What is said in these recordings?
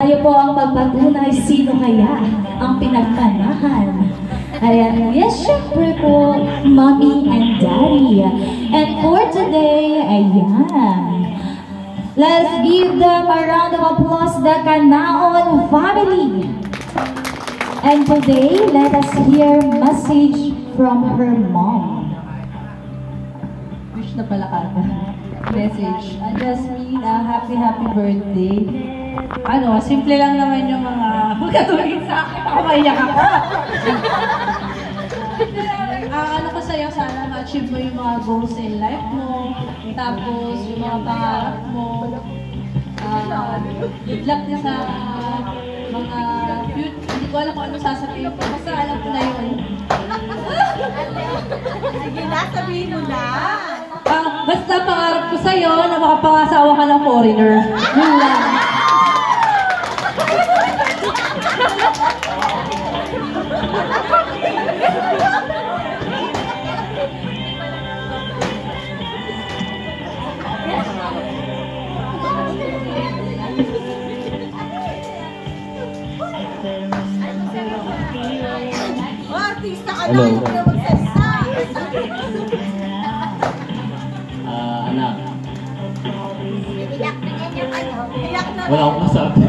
Tayo po ang magpatunay sino kaya ang pinagmanahan. Ayan, yes, syempre po, Mommy and Daddy. And for today, ayan, let's give them a round of applause, the Canaon family. And today, let us hear message from her mom. Wish na pala ka. Message. Jasmine, happy birthday. Ano, simple lang naman yung mga magkatulong sa akin. Ako maiyak ako. Ano ko sa'yo, sana ma-achieve mo yung mga goals in life mo. Tapos, yung mga pangarap mo. Good luck niya sa mga future. Hindi ko alam kung ano sasabihin ko. Basta alam ko na yun. Sige na, sabihin mo na. Basta pangarap ko sa'yo na makapangasawa ka ng foreigner. Yun lang. Artista ka na, hindi na magsalita. Anak. Iyak na yan yung ano. Iyak na. Wala akong masabi.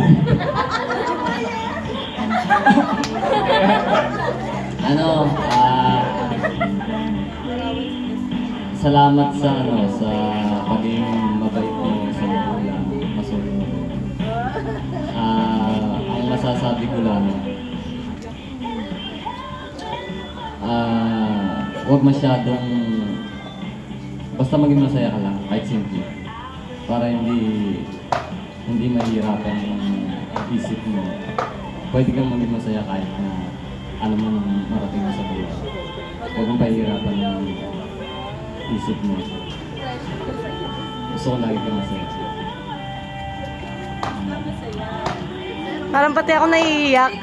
Salamat sa paging mabait mo sa magulang, masunod. Ang masasabi ko lang, huwag masyadong, basta maging masaya ka lang, kahit simple. Para hindi mahirapan yung isip mo. Pwede kang maging masaya kahit na alam mo marating mo sa buhay. Huwag mong pahihirapan yung isip mo. Gusto ko lagi kang masaya. Parang pati ako naiiyak.